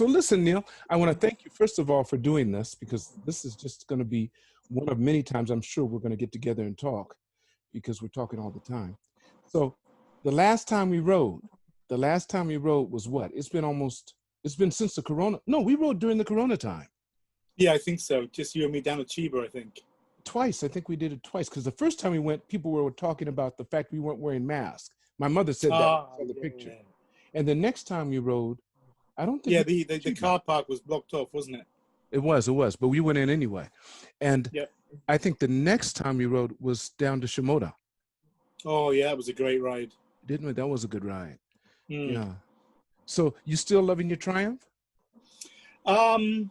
So listen, Neil, I want to thank you, first of all, for doing this, because this is just going to be one of many times I'm sure we're going to get together and talk, because we're talking all the time. So the last time we rode was what? It's been since the Corona. No, we rode during the Corona time. Yeah, I think so. Just you and me down at Chiba, I think. Twice. I think we did it twice, because the first time we went, people were talking about the fact we weren't wearing masks. My mother said that on the picture. And the next time we rode, I don't think. Yeah, the car park was blocked off, wasn't it? It was, but we went in anyway. And I think the next time we rode was down to Shimoda. Oh, yeah, it was a great ride. Didn't we? That was a good ride. Yeah. So you still loving your Triumph? I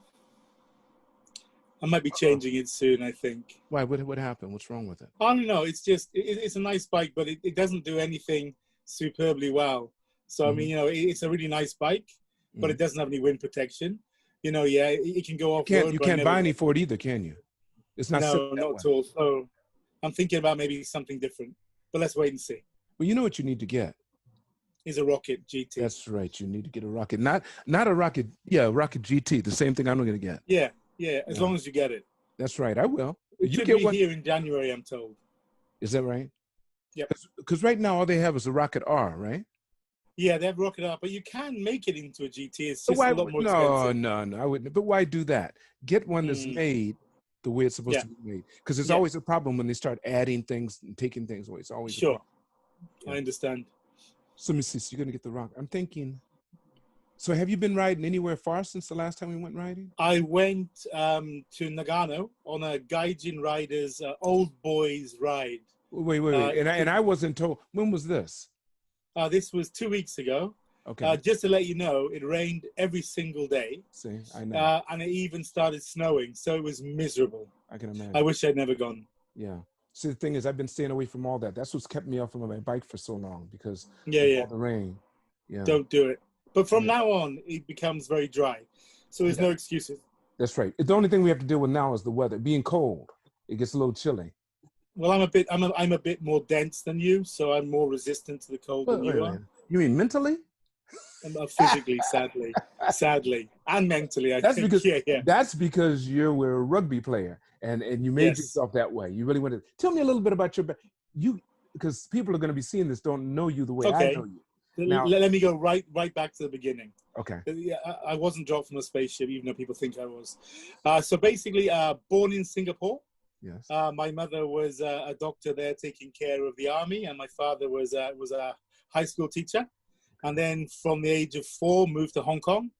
might be changing it soon, I think. Why? What happened? What's wrong with it? I don't know. It's just, it's a nice bike, but it doesn't do anything superbly well. So, I mean, you know, it's a really nice bike, but it doesn't have any wind protection. You know, it can go off-road. You can't buy any for it either, can you? It's not. No, not at all. So I'm thinking about maybe something different, but let's wait and see. Well, you know what you need to get? Is a Rocket GT. That's right. You need to get a Rocket. Not a Rocket. Yeah, a Rocket GT. The same thing I'm going to get. Yeah, as long as you get it. That's right. I will. It should be here in January, I'm told. Is that right? Yeah. Because right now all they have is a Rocket R, right? Yeah, they have Rocket R, but you can make it into a GT. It's just a lot more expensive. No, I wouldn't. But why do that? Get one that's made the way it's supposed to be made. Because there's always a problem when they start adding things and taking things away. It's always a problem. I understand. So let me see. So you're going to get the Rocket. I'm thinking. So have you been riding anywhere far since the last time we went riding? I went to Nagano on a Gaijin Riders old boys ride. Wait. And I wasn't told. When was this? This was 2 weeks ago. Okay. Just to let you know, it rained every single day. See, I know. And it even started snowing, so it was miserable. I can imagine. I wish I'd never gone. Yeah. See, the thing is, I've been staying away from all that. That's what's kept me off of my bike for so long, because of all the rain. Yeah. Don't do it. But from now on, it becomes very dry. So there's no excuses. That's right. The only thing we have to deal with now is the weather. Being cold, it gets a little chilly. Well, I'm a bit more dense than you, so I'm more resistant to the cold than you are. You mean mentally? Physically, sadly, and mentally. I think. That's because you're a rugby player, and you made yourself that way. You really wanted. Tell me a little bit about because people are going to be seeing this, don't know you the way I know you. Now, let me go right back to the beginning. Okay. Yeah, I wasn't dropped from a spaceship, even though people think I was. So basically, born in Singapore. Yes. My mother was a doctor there taking care of the army, and my father was a high school teacher. And then from the age of 4, moved to Hong Kong.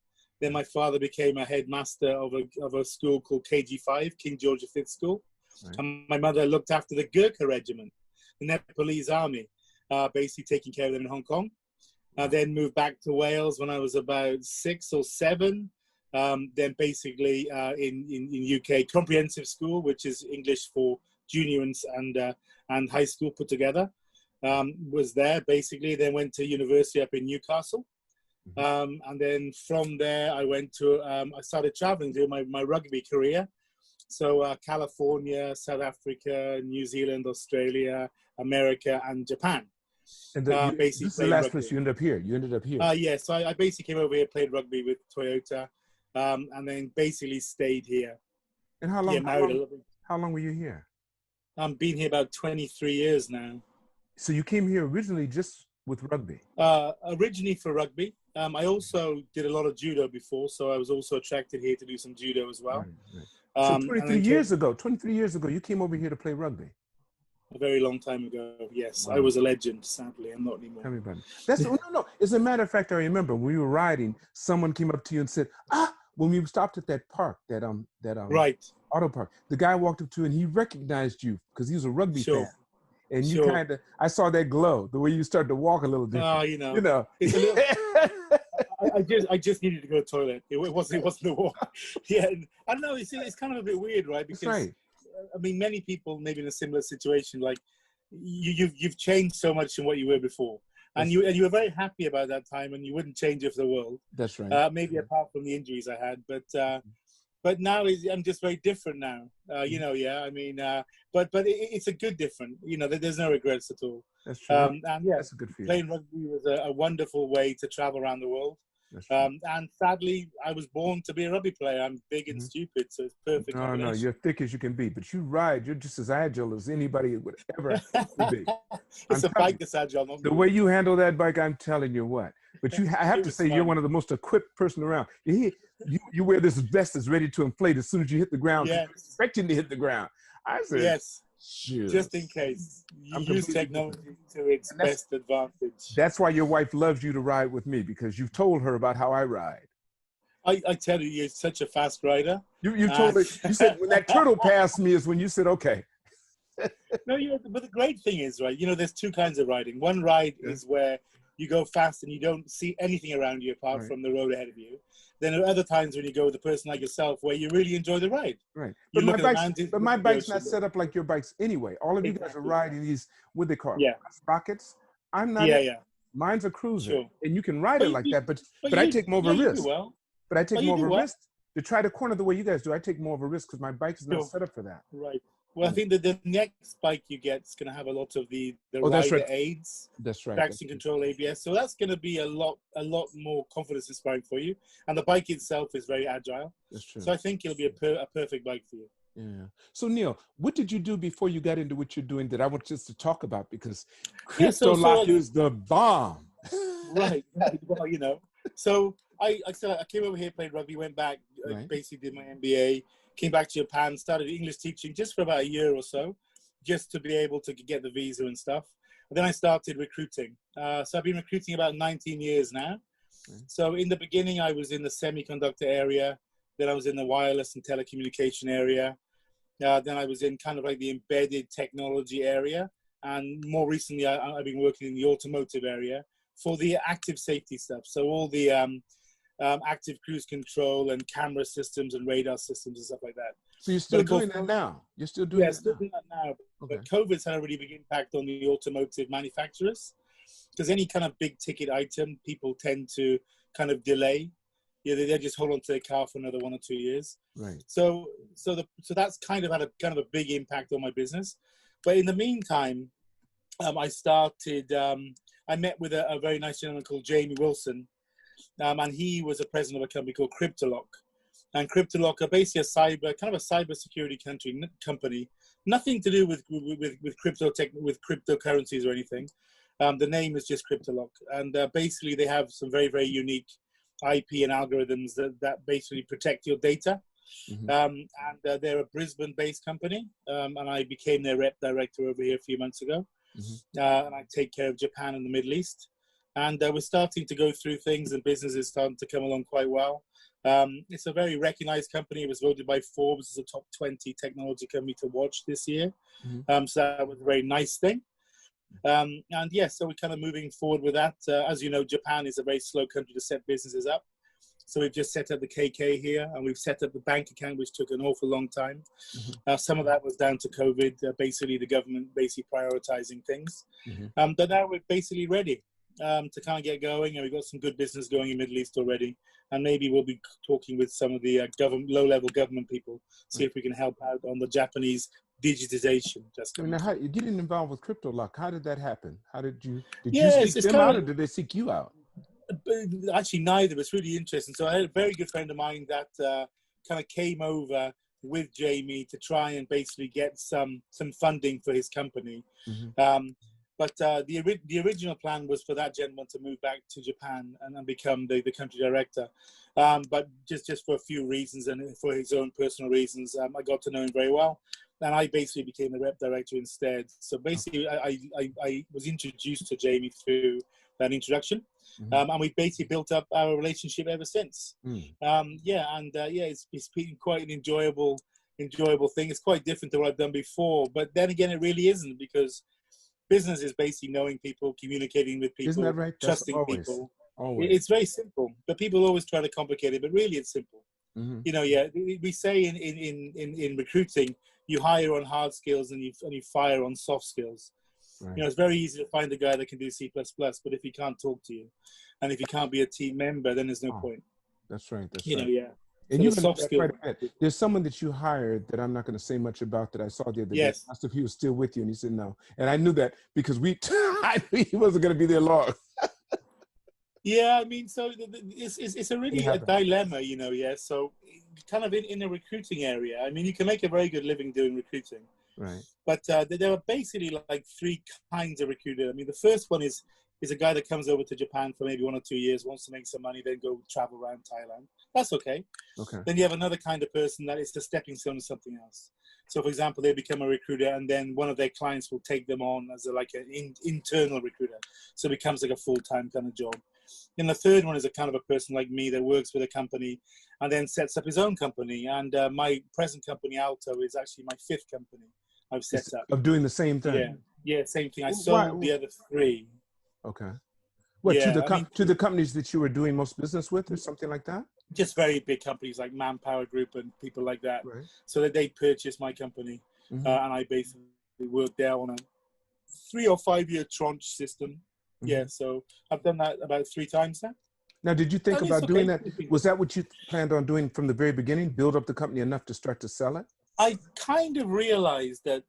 Then my father became a headmaster of a school called KG5, King George V School. Right. And my mother looked after the Gurkha Regiment, the Nepalese army, basically taking care of them in Hong Kong. Then moved back to Wales when I was about 6 or 7. Then basically in UK, comprehensive school, which is English for junior and high school put together, was there basically. Then went to university up in Newcastle. And then from there, I went to, I started traveling, doing my rugby career. So California, South Africa, New Zealand, Australia, America, and Japan. And this is the last place you ended up here. Yeah, so I basically came over here, played rugby with Toyota, and then basically stayed here. And how long? Yeah, how long were you here? I've been here about 23 years now. So you came here originally just with rugby? Originally for rugby. I also did a lot of judo before, so I was also attracted here to do some judo as well. Right. So 23 years ago, you came over here to play rugby? A very long time ago, yes. Wow. I was a legend, sadly. I'm not anymore. Everybody. No. As a matter of fact, I remember when we were riding, someone came up to you and said, when we stopped at that park, that right. auto park, the guy walked up to you and he recognized you because he was a rugby fan. And you I saw that glow, the way you started to walk a little different. You know. It's a little, I just needed to go to the toilet. It wasn't a walk. Yeah, I don't know. It's kind of a bit weird, right? Because that's right. I mean, many people maybe in a similar situation, like you've changed so much from what you were before, and you were very happy about that time, and you wouldn't change it for the world. That's right. Maybe apart from the injuries I had, but now I'm just very different now. I mean, but it's a good different. There's no regrets at all. That's true. And yeah, that's a good feeling. Playing rugby was a wonderful way to travel around the world. That's true. And sadly, I was born to be a rugby player. I'm big and stupid, so it's perfect No, combination. you're thick as you can be, but you ride. You're just as agile as anybody would ever have to be. I'm It's a telling bike you, that's agile, not the me. way you handle that bike, I'm telling you what. But I have It to was say, you're fun. one of the most equipped person around. You wear this vest that's ready to inflate as soon as you hit the ground because you're Yes, expecting to hit the ground. I said, yes. shoot, Just in case. You I'm use completely different. technology to its And best advantage. that's why your wife loves you to ride with me, because you've told her about how I ride. I tell you, you're such a fast rider. You told And her, you said when that turtle passed me is when you said, okay. no, but the great thing is, right, there's two kinds of riding. One ride Yeah. is where you go fast and you don't see anything around you apart Right. from the road ahead of you. Then there are other times when you go with a person like yourself where you really enjoy the ride. Right. You look at the mountains, But look my at the bike's not ocean. set up like your bikes anyway. All of you guys are Exactly. riding these, what they call Yeah. rockets. I'm not. Yeah. Mine's a cruiser, Sure. and you can ride But it you like do, that. But I take more of a you do risk. well. But I take But you more of do a well. risk to try to corner the way you guys do. I take more of a risk because my bike is not Sure. set up for that. Right. Well, I think that the next bike you get is going to have a lot of the That's rider right. aids, That's right. traction control, ABS. So that's going to be a lot more confidence inspiring for you. And the bike itself is very agile. That's true. So I think it'll be a perfect bike for you. Yeah. So Neil, what did you do before you got into what you're doing that I want us to talk about? Because Yeah, KryptoLock is the bomb. Right. Well, so I said I came over here, played rugby, went back, Right. basically did my MBA, came back to Japan, started English teaching just for about a year or so, just to be able to get the visa and stuff. And then I started recruiting. So I've been recruiting about 19 years now. Right. So in the beginning, I was in the semiconductor area. Then I was in the wireless and telecommunication area. Then I was in kind of like the embedded technology area. And more recently, I've been working in the automotive area for the active safety stuff. So all the active cruise control and camera systems and radar systems and stuff like that. So you're still doing that now? You're still doing that still now? doing that now. Okay. But COVID's had a really big impact on the automotive manufacturers, because any kind of big ticket item, people tend to kind of delay. Yeah, they just hold on to their car for another 1 or 2 years. Right. So that's kind of had a big impact on my business. But in the meantime, I started. I met with a very nice gentleman called Jamie Wilson, and he was the president of a company called KryptoLock. And KryptoLock are basically a cyber security company. Nothing to do with cryptocurrencies or anything. The name is just KryptoLock, and basically they have some very, very unique IP and algorithms that basically protect your data. Mm-hmm. And they're a Brisbane-based company, and I became their rep director over here a few months ago. Mm-hmm. And I take care of Japan and the Middle East. And we're starting to go through things, and business is starting to come along quite well. It's a very recognized company. It was voted by Forbes as a top 20 technology company to watch this year. Mm-hmm. So that was a very nice thing. And yeah, so we're kind of moving forward with that. As you know, Japan is a very slow country to set businesses up. So we've just set up the KK here, and we've set up the bank account, which took an awful long time. Mm-hmm. Some of that was down to COVID, basically the government prioritizing things. Mm-hmm. But now we're basically ready to kind of get going, and we've got some good business going in Middle East already. And maybe we'll be talking with some of the low-level government people, see if we can help out on the Japanese digitization. Now, you didn't involve with KryptoLock. How did that happen? How did you Yes, seek them out, or did they seek you out? Actually, neither. It's really interesting. So I had a very good friend of mine that kind of came over with Jamie to try and basically get some funding for his company. Mm-hmm. But the original plan was for that gentleman to move back to Japan and become the country director. But just for a few reasons and for his own personal reasons, I got to know him very well. And I basically became the rep director instead. So basically, I was introduced to Jamie through an introduction. Mm-hmm. And we basically built up our relationship ever since. It's been quite an enjoyable thing. It's quite different to what I've done before. But then again, it really isn't, because business is basically knowing people, communicating with people, isn't that right? trusting people. Always. It's very simple, but people always try to complicate it. But really, it's simple. Mm-hmm. We say in recruiting, you hire on hard skills and you fire on soft skills. Right. It's very easy to find a guy that can do C++, but if he can't talk to you, and if he can't be a team member, then there's no point. That's right. That's right. Yeah. And you soft skills. There's someone that you hired that I'm not going to say much about that I saw the other day. I asked if he was still with you, and he said no. And I knew that because I knew he wasn't going to be there long. Yeah, I mean, so it's a You really a have that. dilemma, you know. Yeah, so kind of in the recruiting area. I mean, you can make a very good living doing recruiting, Right. but there are basically like three kinds of recruiter. I mean, the first one is a guy that comes over to Japan for maybe 1 or 2 years, wants to make some money, then go travel around Thailand. That's okay. Okay. Then you have another kind of person that is the stepping stone to something else. So, for example, they become a recruiter, and then one of their clients will take them on as like an internal recruiter. So it becomes like a full-time kind of job. And the third one is a kind of a person like me that works with a company and then sets up his own company. And my present company, Alto, is actually my fifth company I've set It's up. of doing the same Yeah, thing. yeah, same thing. I Why? sold the other three. Okay. What, Yeah, I mean, to the companies that you were doing most business with, or something like that? just very big companies like Manpower Group and people like that. Right. So that they purchased my company, Mm-hmm. and I basically worked there on a 3 or 5 year tranche system. Mm-hmm. Yeah, so I've done that about 3 times now. Now, did you think And it's about doing okay. that? Was that what you planned on doing from the very beginning? Build up the company enough to start to sell it? I kind of realized that,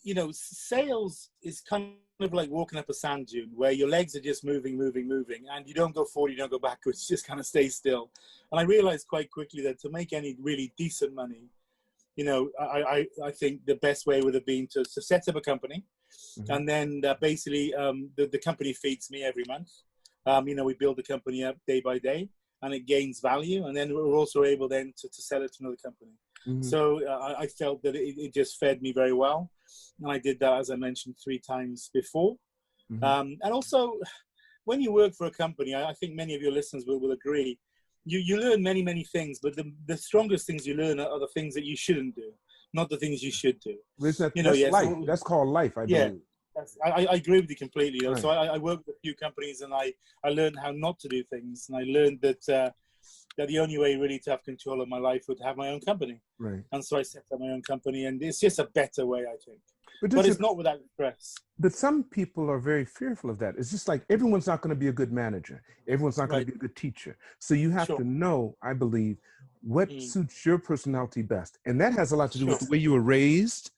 you know, sales is kind of like walking up a sand dune where your legs are just moving, moving, moving, and you don't go forward, you don't go backwards, just kind of stay still. And I realized quite quickly that to make any really decent money, you know, I think the best way would have been to set up a company, Mm-hmm. and then basically the company feeds me every month. You know, we build the company up day by day, and it gains value, and then we're also able then to sell it to another company. Mm-hmm. So I felt that it just fed me very well, and I did that, as I mentioned, 3 times before. Mm-hmm. And also, when you work for a company, I think many of your listeners will agree, you learn many things, but the strongest things you learn are the things that you shouldn't do, not the things you should do. You know, That's yes, life. That's called life, I yeah. believe. I agree with you completely. You know? Right. So I worked with a few companies, and I learned how not to do things, and I learned that that the only way really to have control of my life would have my own company. Right. And so I set up my own company, and it's just a better way, I think. But But it's not without stress. but some people are very fearful of that. It's just like everyone's not going to be a good manager. Everyone's not going Right. to be a good teacher. So you have Sure. to know, I believe, what suits your personality best. And that has a lot to do Sure. with the way you were raised,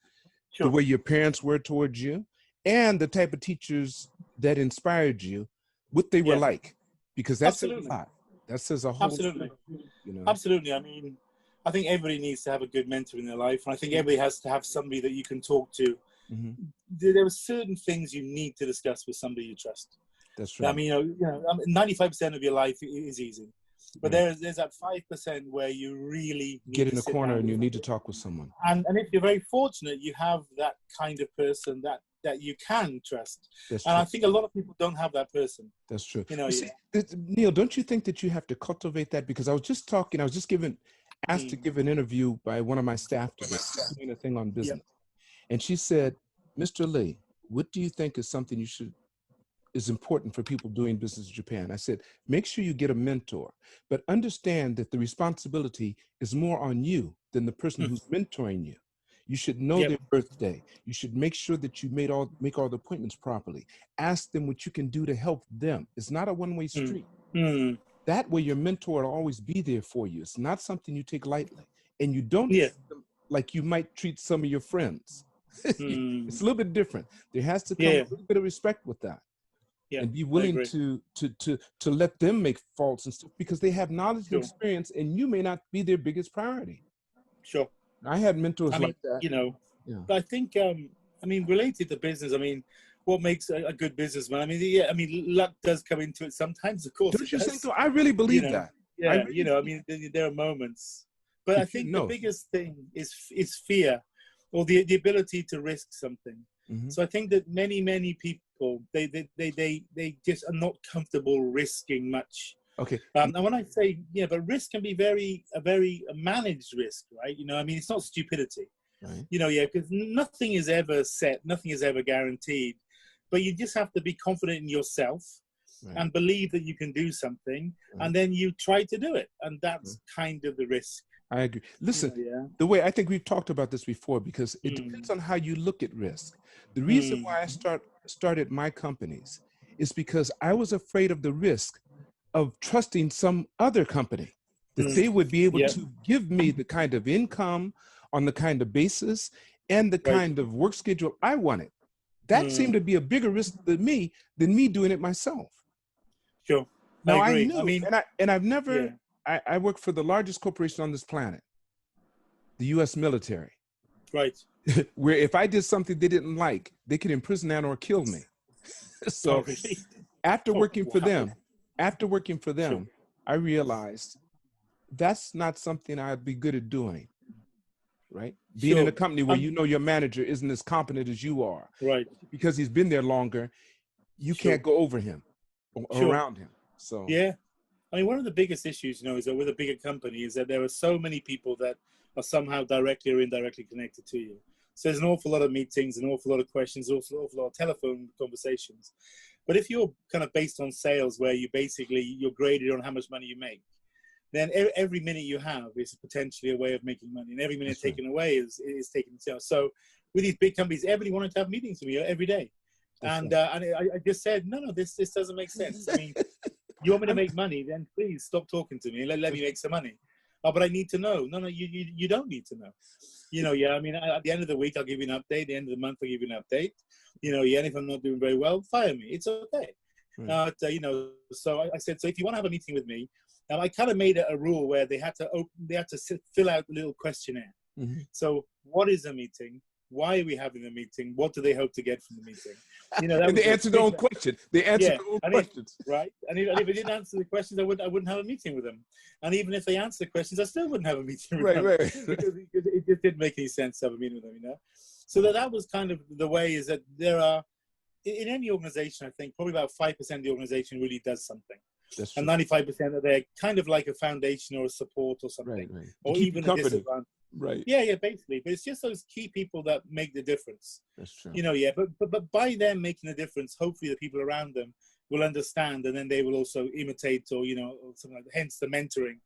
the Sure. way your parents were towards you, and the type of teachers that inspired you, what they were Yeah. like. Because that says Absolutely. a lot. That says a whole Absolutely. lot, you know. Absolutely. I mean, I think everybody needs to have a good mentor in their life, and I think everybody has to have somebody that you can talk to. Mm-hmm. There are certain things you need to discuss with somebody you trust. That's true. I mean, 95% of your life is easy, but Right. there's that 5% where you really need Get in to a sit corner down and with you need to somebody. talk with someone. And if you're very fortunate, you have that kind of person that you can trust. That's and true. I think a lot of people don't have that person. That's true. You know, See, Neil, don't you think that you have to cultivate that? Because I was just asked to give an interview by one of my staff today, doing a thing on business. And she said, Mr. Lee, what do you think is something is important for people doing business in Japan? I said, make sure you get a mentor, but understand that the responsibility is more on you than the person who's mentoring you. You should know their birthday. You should make sure that you make all the appointments properly. Ask them what you can do to help them. It's not a one-way street. That way your mentor will always be there for you. It's not something you take lightly. And you don't treat them like you might treat some of your friends. It's a little bit different. There has to come a little bit of respect with that. And be willing to let them make faults and stuff, because they have knowledge and experience, and you may not be their biggest priority. Sure. I had mentors I mean, like that. you know, but I think, I mean, related to business, I mean, what makes a good businessman? I mean, luck does come into it sometimes, of course. Don't you think so? I really believe that. Yeah, I mean, there are moments. But I think the biggest thing is fear, or the ability to risk something. Mm-hmm. So I think that many people, they just are not comfortable risking much. Okay. And when I say, but risk can be a very managed risk, right? I mean, it's not stupidity, right? Because nothing is ever set, nothing is ever guaranteed, but you just have to be confident in yourself, right, and believe that you can do something, right, and then you try to do it. And that's kind of the risk. I agree. Listen, the way I think we've talked about this before, because it depends on how you look at risk. The reason why I started my companies is because I was afraid of the risk of trusting some other company, that they would be able to give me the kind of income on the kind of basis and the kind of work schedule I wanted. That seemed to be a bigger risk than me doing it myself. Sure. I Now I agree. I knew, mean, and I've never. yeah, I work for the largest corporation on this planet, the U.S. military, right. where if I did something they didn't like, they could imprison and or kill me. Oh, So really? after Oh, working for wow. them, after working for Sure, them, I realized that's not something I'd be good at doing. Right? Being in a sure. company where you know your manager isn't as competent as you are, Right. because he's been there longer, you Sure, can't go over him or sure. around him. So Yeah. I mean, one of the biggest issues, is that with a bigger company is that there are so many people that are somehow directly or indirectly connected to you. So there's an awful lot of meetings, an awful lot of questions, an awful lot of telephone conversations. But if you're kind of based on sales, where you're graded on how much money you make, then every minute you have is potentially a way of making money, and every minute taken away is taken. So with these big companies, everybody wanted to have meetings with me every day, and I just said, no, this doesn't make sense. I mean, you want me to make money, then please stop talking to me and let me make some money. Oh, but I need to know. No, you don't need to know. Yeah, I mean, at the end of the week, I'll give you an update. At the end of the month, I'll give you an update. Yeah, and if I'm not doing very well, fire me. It's okay. Right. So I said, so if you want to have a meeting with me, I kind of made it a rule where they had to fill out a little questionnaire. Mm-hmm. So what is a meeting? Why are we having a meeting? What do they hope to get from the meeting? And they answered their own question. They answered their own questions. Right. And if they didn't answer the questions, I wouldn't have a meeting with them. And even if they answered the questions, I still wouldn't have a meeting with them. Right. Because it just didn't make any sense to have a meeting with them, So that was kind of the way, is that there are, in any organization, I think probably about 5% of the organization really does something. That's true. And 95% of they're kind of like a foundation or a support or something. Right. Or even a disadvantage. Right. Yeah, basically. But it's just those key people that make the difference. That's true. But by them making a difference, hopefully the people around them will understand, and then they will also imitate, or something like that. Hence the mentoring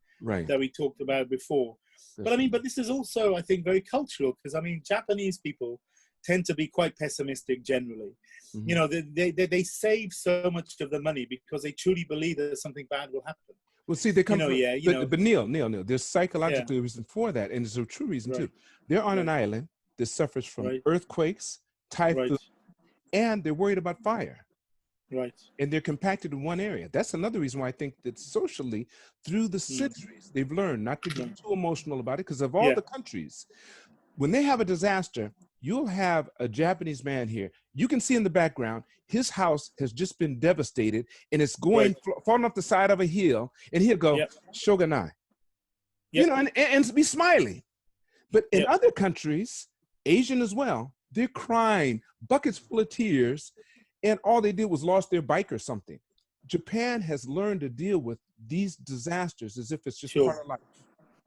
that we talked about before. But this is also, I think, very cultural, because Japanese people tend to be quite pessimistic generally. Mm-hmm. They save so much of the money because they truly believe that something bad will happen. Well, see, they come but Neil, there's psychologically a reason for that, and it's a true reason too. They're on an island that suffers from earthquakes, typhoons, and they're worried about fire. Right. And they're compacted in one area. That's another reason why I think that socially, through the centuries, they've learned not to get too emotional about it, because of all the countries, when they have a disaster, you'll have a Japanese man here. You can see in the background, his house has just been devastated, and it's falling off the side of a hill, and he'll go, Shogunai. And be smiling. But in other countries, Asian as well, they're crying, buckets full of tears, and all they did was lost their bike or something. Japan has learned to deal with these disasters as if it's just part of life.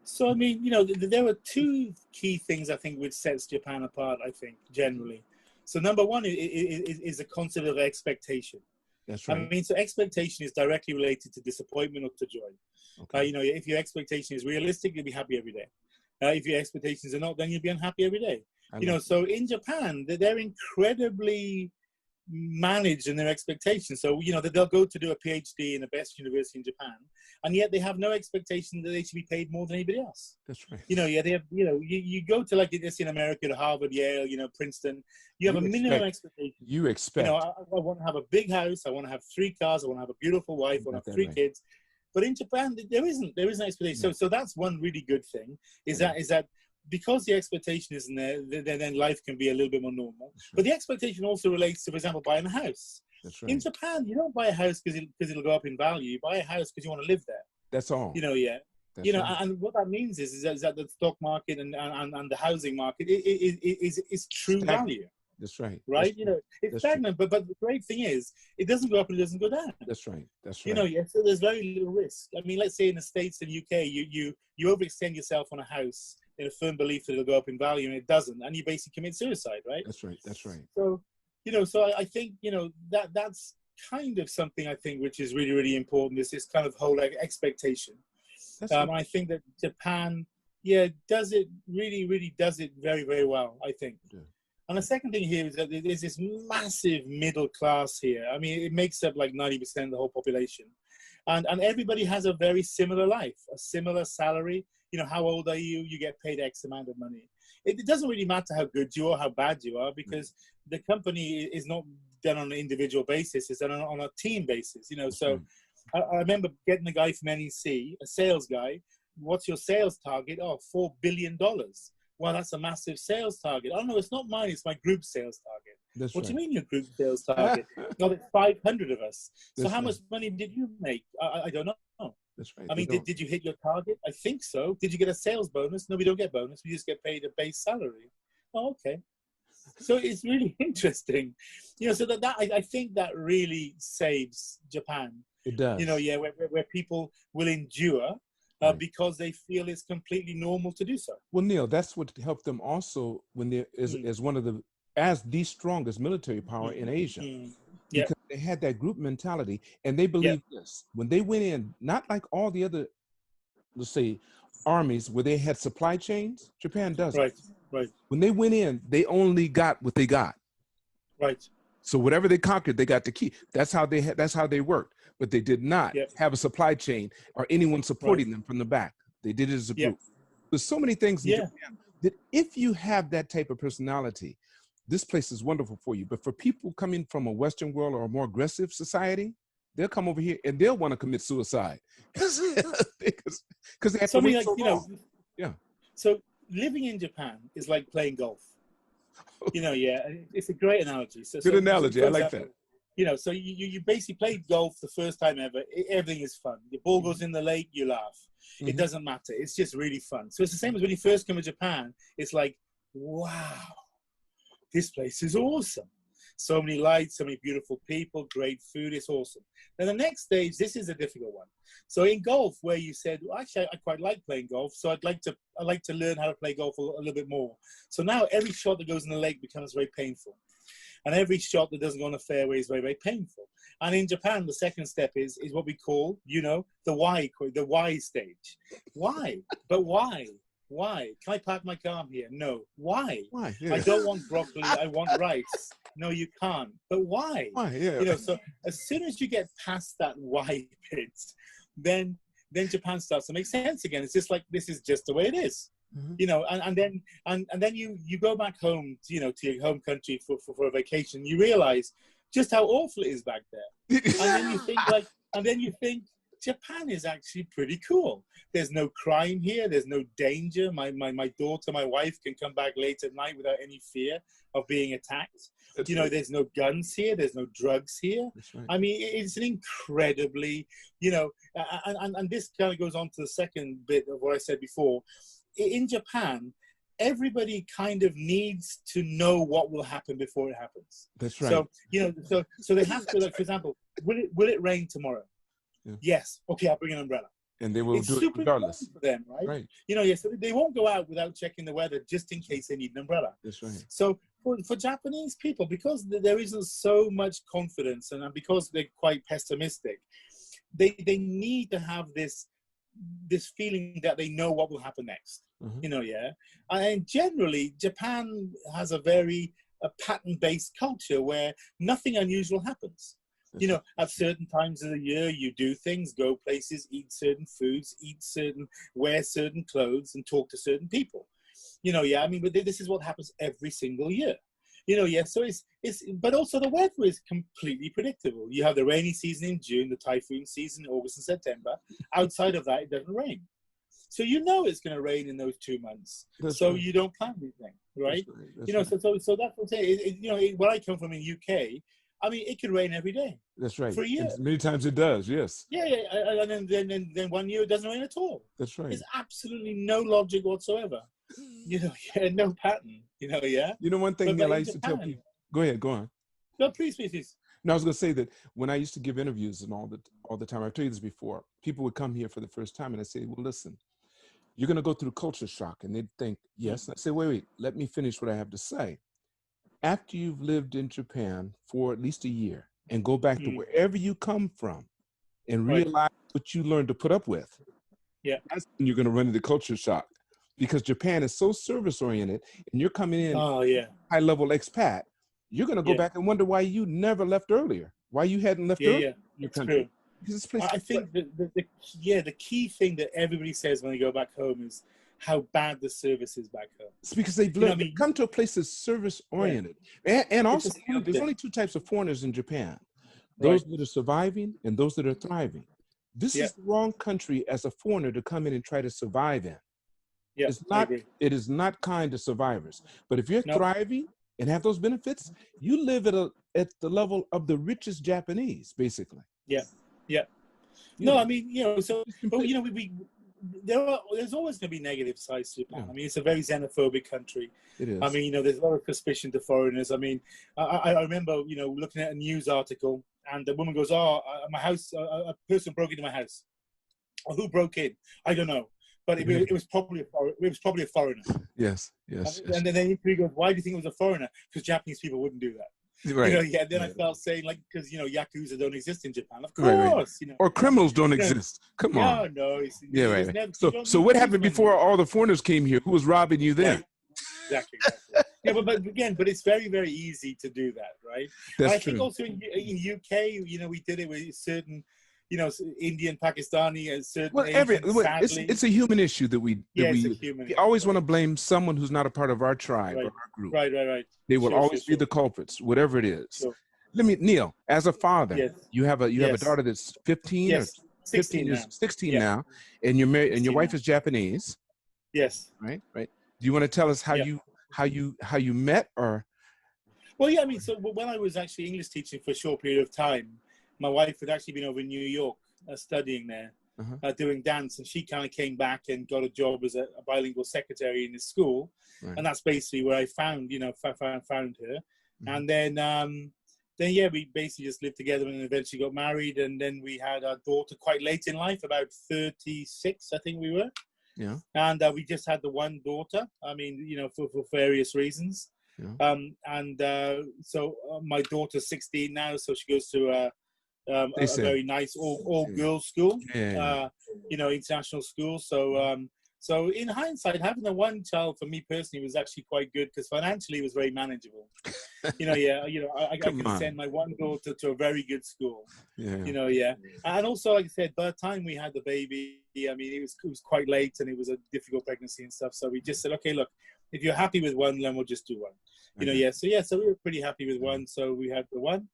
So, there are two key things, I think, which sets Japan apart, I think, generally. So number one is the concept of expectation. That's right. So expectation is directly related to disappointment or to joy. Okay. If your expectation is realistic, you'll be happy every day. If your expectations are not, then you'll be unhappy every day. So in Japan, they're incredibly managed in their expectations. So, they'll go to do a PhD in the best university in Japan, and yet they have no expectation that they should be paid more than anybody else. That's right. They have, you go to, like, this in America, to Harvard, Yale, Princeton, you have a minimum expectation. You expect. I want to have a big house. I want to have 3 cars. I want to have a beautiful wife. I want to have 3 kids. But in Japan, there isn't expectation. No. So that's one really good thing, is that because the expectation isn't there, then life can be a little bit more normal. Sure. But the expectation also relates to, for example, buying a house. That's right. In Japan, you don't buy a house because it'll go up in value. You buy a house because you want to live there. That's all. That's right. And what that means is that the stock market and the housing market is true value. That's right. Right? It's stagnant, but the great thing is, it doesn't go up and it doesn't go down. That's right. So there's very little risk. Let's say in the States and UK, you overextend yourself on a house in a firm belief that it'll go up in value, and it doesn't, and you basically commit suicide, right? That's right. So, so I think, that's kind of something, I think, which is really, really important, is this kind of whole expectation. I think that Japan, does it, really, really does it very, very well, I think. Yeah. And the second thing here is that there's this massive middle class here. It makes up like 90% of the whole population. And everybody has a very similar life, a similar salary. How old are you? You get paid X amount of money. It doesn't really matter how good you are, how bad you are, because the company is not done on an individual basis. It's done on a team basis, So I remember getting a guy from NEC, a sales guy. What's your sales target? Oh, $4 billion. Well, that's a massive sales target. Oh, no, it's not mine. It's my group sales target. That's What right. do you mean your group sales target? No, there's 500 of us. So That's how right. much money did you make? I don't know. That's right. I mean, did you hit your target? I think so. Did you get a sales bonus? No, we don't get bonus. We just get paid a base salary. Oh, okay. So it's really interesting. You know, so that I think that really saves Japan. It does. You know, yeah, where people will endure Right. because they feel it's completely normal to do so. Well, Neil, that's what helped them also when they as one of the strongest military power in Asia. Yeah. Because they had that group mentality, and they believed this. When they went in, not like all the other, let's say, armies where they had supply chains, Japan doesn't. Right. When they went in, they only got what they got. Right. So whatever they conquered, they got to keep. That's how they worked. But they did not have a supply chain or anyone supporting them from the back. They did it as a group. There's so many things in Japan that if you have that type of personality, this place is wonderful for you. But for people coming from a Western world or a more aggressive society, they'll come over here and they'll want to commit suicide because they have to wait so long. Yeah. So living in Japan is like playing golf. You know, it's a great analogy. Good analogy. I like that. You know, so you basically played golf the first time ever. Everything is fun. The ball goes in the lake, you laugh. It doesn't matter. It's just really fun. So it's the same as when you first come to Japan. It's like, wow, this place is awesome. So many lights, so many beautiful people, great food. It's awesome. Then the next stage, this is a difficult one. So in golf, where you said, well, actually, I quite like playing golf, so I'd like to learn how to play golf a little bit more. So now every shot that goes in the lake becomes very painful. And every shot that doesn't go on a fairway is very, very painful. And in Japan, the second step is what we call, you know, the why stage. Why? But why? Why? Can I park my car here? No. Why? Why? Yeah. I don't want broccoli. I want rice. No, you can't. But why? Why? Yeah. You know, so as soon as you get past that why bit, then Japan starts to make sense again. It's just like, this is just the way it is. You know, and then you go back home, you know, to your home country for a vacation. You realize just how awful it is back there, and then you think Japan is actually pretty cool. There's no crime here. There's no danger. My daughter, my wife can come back late at night without any fear of being attacked. That's you know, right. There's no guns here. There's no drugs here. That's right. I mean, it's an incredibly, you know, and this kind of goes on to the second bit of what I said before. In Japan, everybody kind of needs to know what will happen before it happens. That's right. So, you know, so they have to, like, for example, will it rain tomorrow? Yeah. Yes. Okay, I'll bring an umbrella. And they will do it regardless. For them, right? Right. You know, so they won't go out without checking the weather just in case they need an umbrella. That's right. So for Japanese people, because there isn't so much confidence and because they're quite pessimistic, they need to have this feeling that they know what will happen next. You know, and generally Japan has a very pattern-based culture where nothing unusual happens. You know, at certain times of the year, you do things, go places, eat certain foods, wear certain clothes, and talk to certain people. You know, I mean, but this is what happens every single year. You know, so but also the weather is completely predictable. You have the rainy season in June, the typhoon season in August and September. Outside of that, it doesn't rain. So you know it's going to rain in those 2 months. That's so right. You don't plan anything, right? That's you know, right. so that's what I'm saying. You know, where I come from in UK, I mean, it could rain every day. That's right. For a year. Many times it does, yes. Yeah, and then 1 year it doesn't rain at all. That's right. There's absolutely no logic whatsoever. You know, no pattern. You know, You know, one thing, Neil, I used to tell people. Go ahead, go on. No, please. No, I was going to say that when I used to give interviews and all the time, I've told you this before, people would come here for the first time and I say, well, listen, you're going to go through culture shock. And they'd think, yes. And I say, wait, let me finish what I have to say. After you've lived in Japan for at least a year and go back to wherever you come from and realize what you learned to put up with, that's when you're going to run into culture shock. Because Japan is so service-oriented and you're coming in high-level expat, you're going to go back and wonder why you never left earlier, why you hadn't left earlier in your country. This place I think the key thing that everybody says when they go back home is how bad the service is back home. It's because they've learned, they come to a place that's service-oriented. And also, there's only two types of foreigners in Japan. Those that are surviving and those that are thriving. This is the wrong country as a foreigner to come in and try to survive in. Yeah, It's not, it is not kind to survivors. But if you're thriving and have those benefits, you live at the level of the richest Japanese, basically. Yeah, yeah. No, I mean, so, but, there's always going to be negative sides to Japan. I mean, it's a very xenophobic country. It is. I mean, there's a lot of suspicion to foreigners. I mean, I remember, looking at a news article, and the woman goes, "Oh, my house, a person broke into my house." Or who broke in? I don't know, but it was probably a foreigner. Yes, yes. And then he goes, "Why do you think it was a foreigner?" Because Japanese people wouldn't do that. Right. Then I felt saying, like, because Yakuza don't exist in Japan, of course. Right. Or criminals don't exist. Come on. No. Right. So what happened before all the foreigners came here? Who was robbing you then? Exactly. Yeah, but it's very, very easy to do that, right? That's I think also in UK, we did it with certain, Indian, Pakistani, and certain Asians, it's a human issue that we always want to blame someone who's not a part of our tribe or our group. Right. They will always be the culprits, whatever it is. Sure. Neil, as a father, you have a daughter that's 15 or 16 now, and you're married, and your wife is Japanese. Yes. Right. Do you want to tell us how you met, or? Well, yeah. I mean, so when I was actually English teaching for a short period of time, my wife had actually been over in New York studying there, doing dance, and she kind of came back and got a job as a bilingual secretary in the school, and that's basically where I found her, and then we basically just lived together and eventually got married, and then we had our daughter quite late in life, about 36, I think we were. Yeah. And we just had the one daughter. I mean, for various reasons. Yeah. So my daughter's 16 now, so she goes to a very nice all girls school, international school. So in hindsight, having the one child for me personally was actually quite good because financially it was very manageable. I could send my one daughter to a very good school. And also, like I said, by the time we had the baby, I mean, it was quite late and it was a difficult pregnancy and stuff. So we just said, okay, look, if you're happy with one, then we'll just do one. So we were pretty happy with one. So we had the one,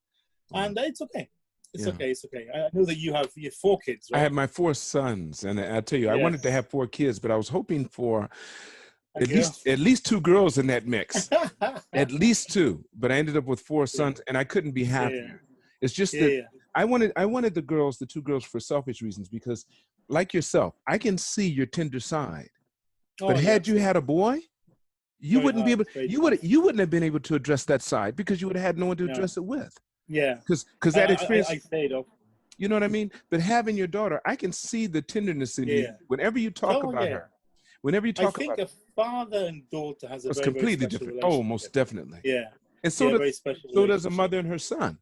and it's okay. It's okay. I know that you have 4 kids, right? I have my 4 sons, and I tell you, I wanted to have 4 kids, but I was hoping for at least 2 girls in that mix, at least 2. But I ended up with 4 sons, and I couldn't be happier. It's just that I wanted the 2 girls for selfish reasons, because, like yourself, I can see your tender side. But had you had a boy, you wouldn't be able. You wouldn't have been able to address that side because you would have had no one to address it with. Yeah, because that experience, I stayed up. You know what I mean? But having your daughter, I can see the tenderness in you whenever you talk about her. Whenever you talk about, I think a father and daughter has a very, completely very different. Oh, most definitely. Yeah, and so does a mother and her son.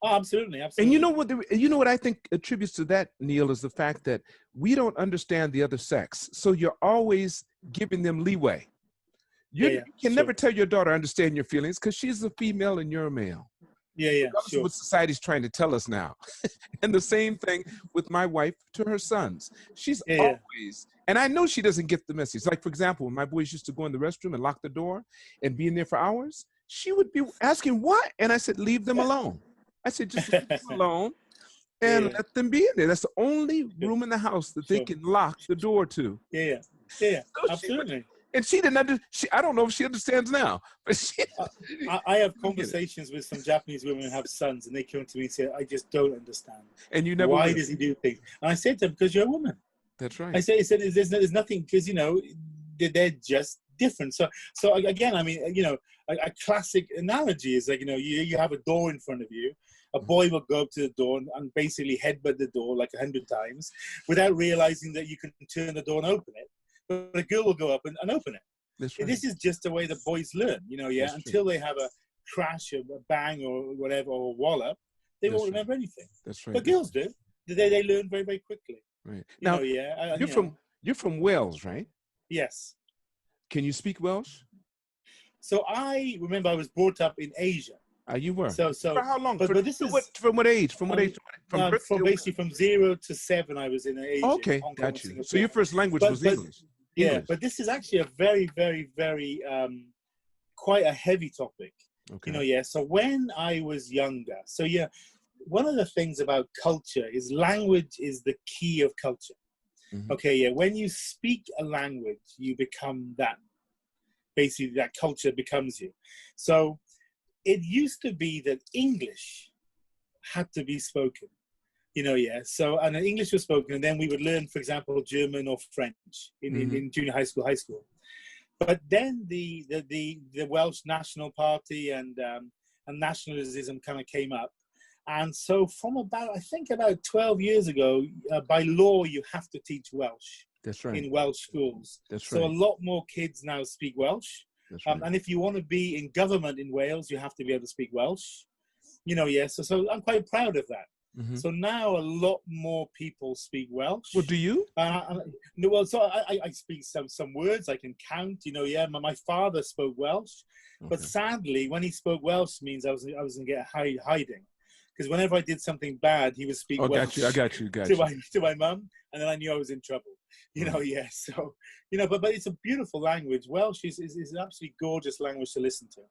Oh, absolutely. And you know what I think attributes to that, Neil, is the fact that we don't understand the other sex, so you're always giving them leeway. You can never tell your daughter understand your feelings because she's a female and you're a male. That's what society's trying to tell us now. And the same thing with my wife to her sons. She's always, and I know she doesn't get the message. Like, for example, when my boys used to go in the restroom and lock the door and be in there for hours, she would be asking, what? And I said, leave them alone. I said, just leave them alone and let them be in there. That's the only room in the house that they can lock the door to. So absolutely. And she didn't I don't know if she understands now. But I have conversations with some Japanese women who have sons, and they come to me and say, I just don't understand. And you never Why does he do things? And I said to them, because you're a woman. That's right. I said there's nothing, because, they're just different. So again, I mean, a classic analogy is like, you have a door in front of you. A boy will go up to the door and basically headbutt the door like 100 times without realizing that you can turn the door and open it. But a girl will go up and open it. That's right. This is just the way the boys learn, until they have a crash, a bang, or whatever, or a wallop, they won't remember anything. That's right. But girls do. They learn very, very quickly. Right. Now, you're from Wales, right? Yes. Can you speak Welsh? So I remember I was brought up in Asia. You were. So for how long? But this is from what age? From basically from 0 to 7, I was in Asia. Okay, got you. So your first language was English. Yeah, but this is actually a very, very, very quite a heavy topic. Okay. So when I was younger, one of the things about culture is language is the key of culture. Mm-hmm. Okay, yeah. When you speak a language, you become that. Basically, that culture becomes you. So it used to be that English had to be spoken. Yeah. So, and English was spoken, and then we would learn, for example, German or French in junior high school, high school. But then the Welsh National Party and nationalism kind of came up. And so from about 12 years ago, by law, you have to teach Welsh. That's right. In Welsh schools. That's right. So a lot more kids now speak Welsh. That's right. And if you want to be in government in Wales, you have to be able to speak Welsh. So I'm quite proud of that. Mm-hmm. So now a lot more people speak Welsh. Well, do you? So I speak some words. I can count. My father spoke Welsh, but sadly, when he spoke Welsh, means I was going to get hiding, because whenever I did something bad, he would speak Welsh. I got you. To my mum, and then I knew I was in trouble. So but it's a beautiful language. Welsh is an absolutely gorgeous language to listen to.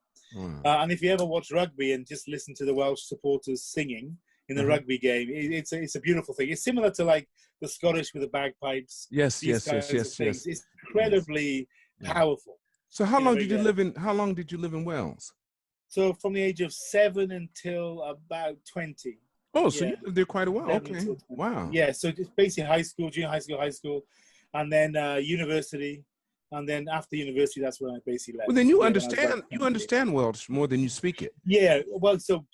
And if you ever watch rugby and just listen to the Welsh supporters singing in the rugby game, it's a beautiful thing. It's similar to like the Scottish with the bagpipes. Yes. It's incredibly powerful. So how long did you live in Wales? So from the age of 7 until about 20. Oh, so you lived there quite a while. Okay. Wow. Yeah, so just basically high school, junior high school, and then university. And then after university, that's when I basically left. Well, then you understand Welsh more than you speak it. Yeah. Well, so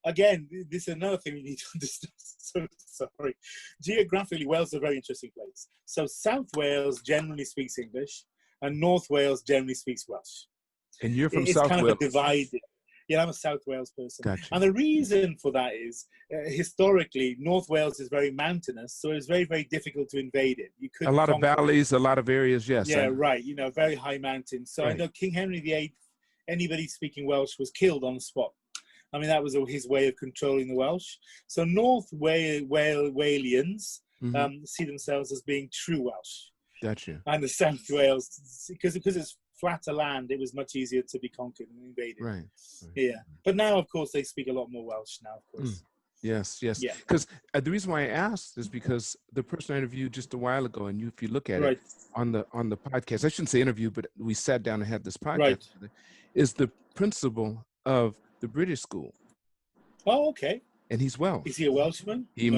again, this is another thing we need to understand. So sorry. Geographically, Wales is a very interesting place. So South Wales generally speaks English, and North Wales generally speaks Welsh. And you're from It's South kind Wales. of divided. Yeah, I'm a South Wales person. Gotcha. And the reason for that is, historically, North Wales is very mountainous, so it's very, very difficult to invade it. You could a lot of valleys, a lot of areas, yes. Yeah, right. Very high mountains. So I know King Henry VIII, anybody speaking Welsh was killed on the spot. I mean, that was his way of controlling the Welsh. So North Walians see themselves as being true Welsh. Gotcha. And the South Wales, because it's flatter land, it was much easier to be conquered and invaded. Right. Yeah. But now, of course, they speak a lot more Welsh now, of course. Yes. Because the reason why I asked is because the person I interviewed just a while ago, and if you look at it on the podcast, I shouldn't say interview, but we sat down and had this podcast, is the principal of the British school. Oh, okay. And he's Welsh. Is he a Welshman? He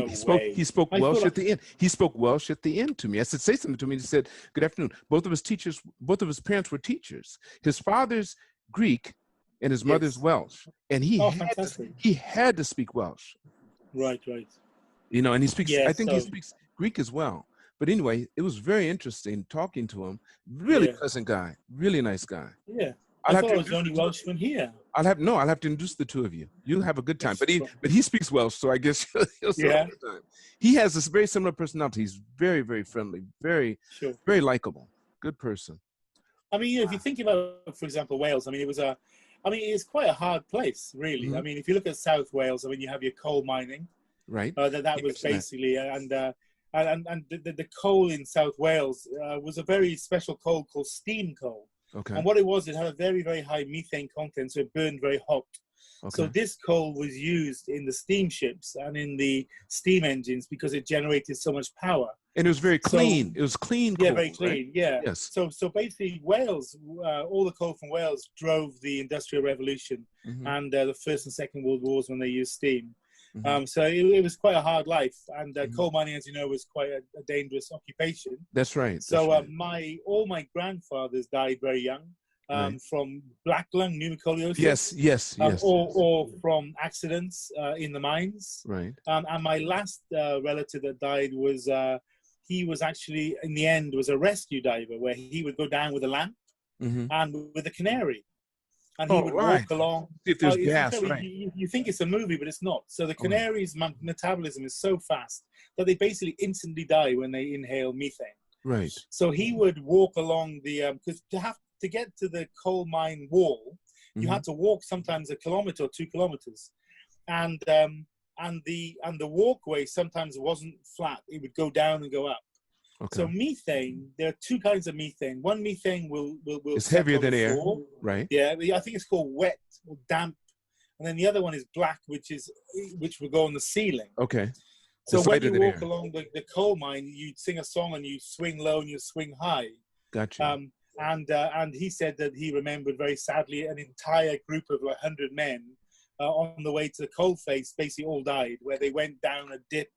spoke Welsh at the end. He spoke Welsh at the end to me. I said, say something to me. He said, good afternoon. Both of his parents were teachers. His father's Greek and his mother's Welsh. And he had to speak Welsh. Right. And he speaks, I think he speaks Greek as well. But anyway, it was very interesting talking to him. Really pleasant guy. Really nice guy. Yeah. I thought I was the only Welshman here. I'll have to introduce the two of you. You'll have a good time. But he speaks Welsh, so I guess he'll have a good time. He has this very similar personality. He's very, very friendly, very, very likable. Good person. I mean, if you think about, for example, Wales, I mean, it's quite a hard place, really. Mm-hmm. I mean, if you look at South Wales, I mean, you have your coal mining. Right. That was basically, and the coal in South Wales was a very special coal called steam coal. Okay. And what it had a very, very high methane content, so it burned very hot. Okay. So this coal was used in the steamships and in the steam engines because it generated so much power. And it was very clean. It was clean coal. Yeah, very clean, right? Yeah. Yes. So basically Wales, all the coal from Wales drove the Industrial Revolution and the First and Second World Wars when they used steam. So it was quite a hard life, and coal mining, as you know, was quite a dangerous occupation. That's right. So all my grandfathers died very young from black lung pneumoconiosis. Yes. Or from accidents in the mines. Right. And my last relative that died was he was actually in the end was a rescue diver, where he would go down with a lamp and with a canary. And he would walk along. See if there's gas, you think it's a movie, but it's not. So the canary's metabolism is so fast that they basically instantly die when they inhale methane. Right. So he would walk along because to get to the coal mine wall, you had to walk sometimes 1 kilometer or 2 kilometers, and the walkway sometimes wasn't flat; it would go down and go up. Okay. So methane, there are two kinds of methane. One methane will it's heavier than air, right? Yeah, I think it's called wet or damp and then the other one is black, which will go on the ceiling. Okay. So It's when lighter you than walk air. along the coal mine, you sing a song and you swing low and you swing high. Gotcha. And he said that he remembered very sadly an entire group of like 100 men on the way to the coal face basically all died, where they went down a dip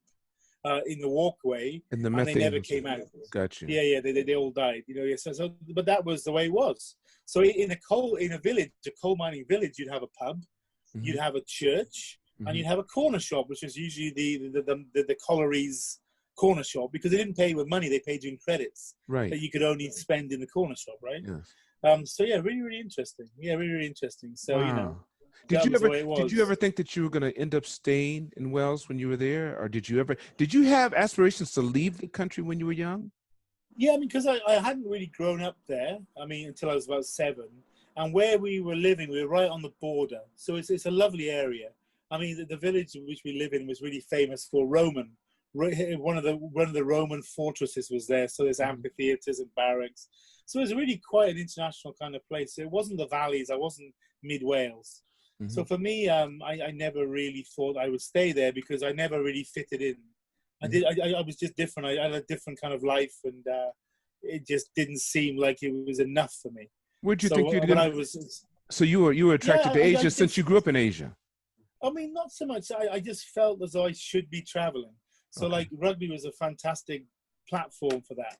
in the walkway And the and they never methane. came out. Gotcha. Yeah, they all died. You know, yeah. So, but that was the way it was. So in a village, a coal mining village, you'd have a pub, you'd have a church, and you'd have a corner shop, which is usually the colliery's corner shop, because they didn't pay you with money; they paid you in credits that you could only spend in the corner shop, right? Yes. So yeah, really, really interesting. Yeah, really, really interesting. So wow. you know, Did you ever was. think that you were going to end up staying in Wales when you were there, or did you have aspirations to leave the country when you were young? Yeah, I mean, because I hadn't really grown up there. I mean, until I was about 7, and where we were living, we were right on the border, so it's a lovely area. I mean, the village in which we live in was really famous for Roman. One of the Roman fortresses was there, so there's amphitheaters and barracks. So it was really quite an international kind of place. It wasn't the valleys. I wasn't mid Wales. So for me, I never really thought I would stay there because I never really fitted in. I was just different. I had a different kind of life, and it just didn't seem like it was enough for me. Where'd you think you did? So you were attracted to Asia since you grew up in Asia? I mean, not so much. I just felt as though I should be traveling. So like rugby was a fantastic platform for that.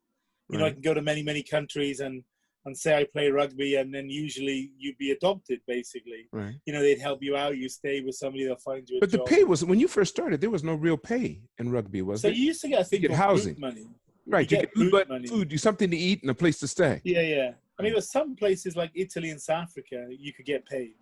You know, I can go to many, many countries and say I play rugby, and then usually you'd be adopted, basically. Right. You know, they'd help you out. You stay with somebody, they'll find you a job. But the pay was, when you first started, there was no real pay in rugby, was there? So you used to get, I think, you get housing. money. Right, you get food, something to eat and a place to stay. Yeah. I mean, there's some places like Italy and South Africa, you could get paid.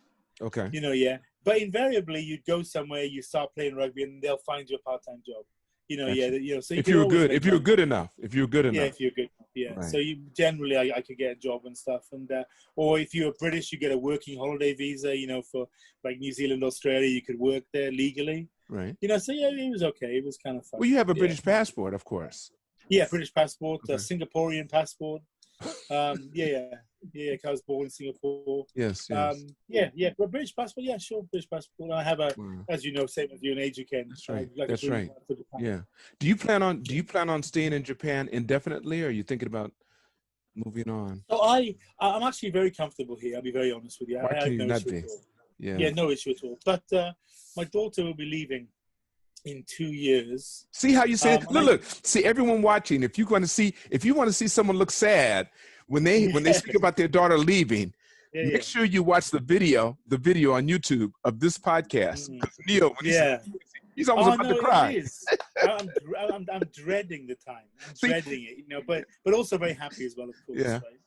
Okay. You know, yeah. But invariably, you'd go somewhere, you start playing rugby, and they'll find you a part-time job. You know, So if you were good, if you were good enough, if you're good, Right. So you generally, I could get a job and stuff, and or if you're British, you get a working holiday visa. You know, for like New Zealand, Australia, you could work there legally. Right. You know, so yeah, it was okay. It was kind of fun. Well, you have a British passport, of course. Yeah, British passport, Singaporean passport. Yeah, I was born in Singapore. Yes. Yeah, but British passport, yeah, sure, British passport. I have as you know, same as you, an age you can. That's right. Like That's right. Yeah. Do you plan on staying in Japan indefinitely, or are you thinking about moving on? So I'm actually very comfortable here. I'll be very honest with you. Why I can have you no not issue be? at all. Yeah, no issue at all. But my daughter will be leaving in 2 years. See how you say it? Look. See, everyone watching, if you want to see someone look sad when they speak about their daughter leaving, make sure you watch the video on YouTube of this podcast. Neil, when he's almost about to cry. It is. I'm dreading the time. I'm dreading it, you know, but also very happy as well, of course. Yeah. Right?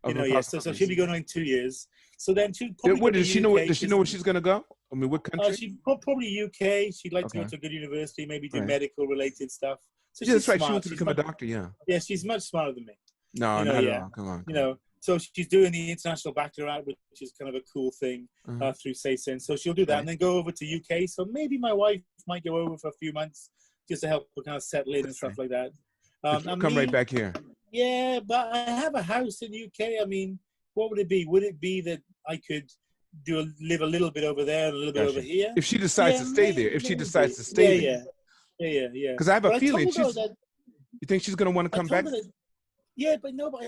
You know, so she'll be going in 2 years. So then she'll probably Where does she know? Does she know where she's going to go? I mean, what country? She probably UK. She'd like to go to a good university, maybe do medical related stuff. So that's right. She wants wants to become a doctor. Yeah. Yeah, she's much smarter than me. No, not at all. Come on. You know, so she's doing the international baccalaureate, which is kind of a cool thing through SACEN. So she'll do that and then go over to UK. So maybe my wife might go over for a few months just to help her kind of settle in and stuff like that. Come right back here. Yeah, but I have a house in UK. I mean, what would it be? Would it be that I could live a little bit over there and a little bit over here? If she decides to stay there. If she decides to stay there. Yeah. Because I have a feeling you think she's going to want to come back? But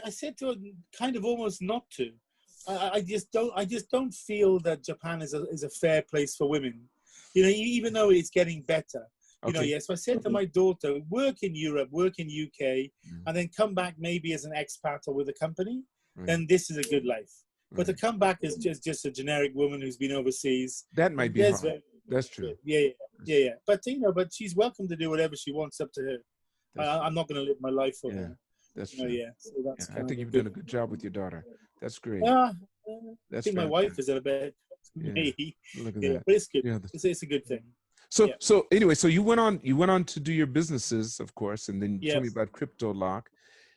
I said to her kind of almost not to. I just don't feel that Japan is a fair place for women. You know, even though it's getting better. You know, so I said to my daughter, work in Europe, work in UK, and then come back maybe as an expat or with a company, then this is a good life. But to come back as just a generic woman who's been overseas, that might be hard. That's true. Yeah. But but she's welcome to do whatever she wants, up to her. I'm not going to live my life for her. That's true. So that's I think you've done a good job with your daughter. That's great. I think my wife is a bit me. Look at that. But it's good. It's a good thing. So anyway, so you went on to do your businesses, of course, and then you told me about KryptoLock.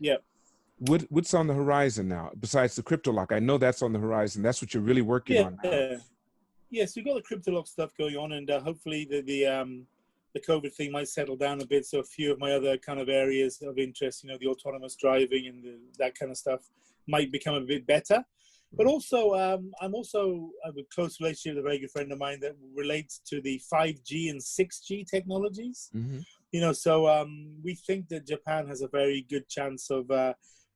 Yeah. What's on the horizon now besides the KryptoLock? I know that's on the horizon. That's what you're really working on now. Yes, we've got the KryptoLock stuff going on, and hopefully the COVID thing might settle down a bit. So a few of my other kind of areas of interest, you know, the autonomous driving and that kind of stuff might become a bit better. But also, I'm also have a close relationship with a very good friend of mine that relates to the 5G and 6G technologies. Mm-hmm. So we think that Japan has a very good chance of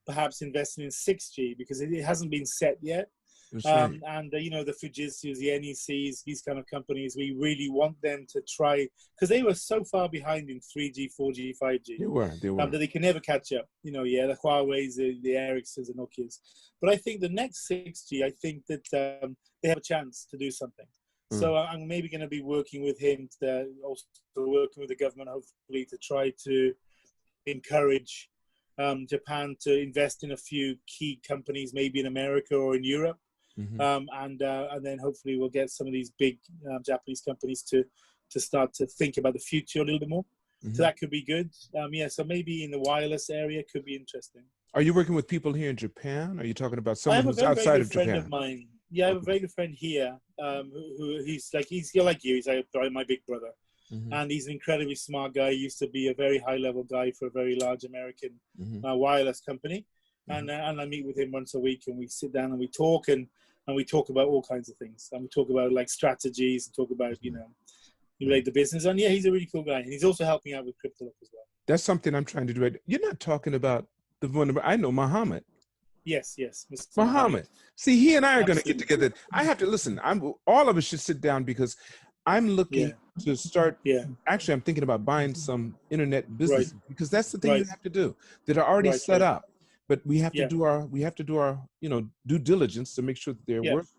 perhaps investing in 6G because it hasn't been set yet. That's right. And the Fujitsu's, the NECs, these kind of companies, we really want them to try, because they were so far behind in 3G, 4G, 5G. They were. That they can never catch up. The Huawei's, the Ericssons, the Nokia's. But I think the next 6G, I think that they have a chance to do something. So I'm maybe going to be working with him, also working with the government, hopefully, to try to encourage Japan to invest in a few key companies, maybe in America or in Europe. Mm-hmm. And then hopefully we'll get some of these big Japanese companies to start to think about the future a little bit more. Mm-hmm. So that could be good. So maybe in the wireless area could be interesting. Are you working with people here in Japan? Are you talking about someone who's outside of Japan? I have a very good friend of mine. Yeah, I have a very good friend here who he's like you. He's like my big brother. Mm-hmm. And he's an incredibly smart guy. He used to be a very high-level guy for a very large American wireless company. And I meet with him once a week, and we sit down and we talk, and we talk about all kinds of things. And we talk about like strategies, and talk about relate the business. And yeah, he's a really cool guy, and he's also helping out with KryptoLock as well. That's something I'm trying to do. You're not talking about the one I know, Muhammad. Yes, Mr. Muhammad. See, he and I are going to get together. I have to listen. All of us should sit down because I'm looking to start. Yeah. Actually, I'm thinking about buying some internet business because that's the thing you have to do that are already set up. But we have to do our due diligence to make sure that they're working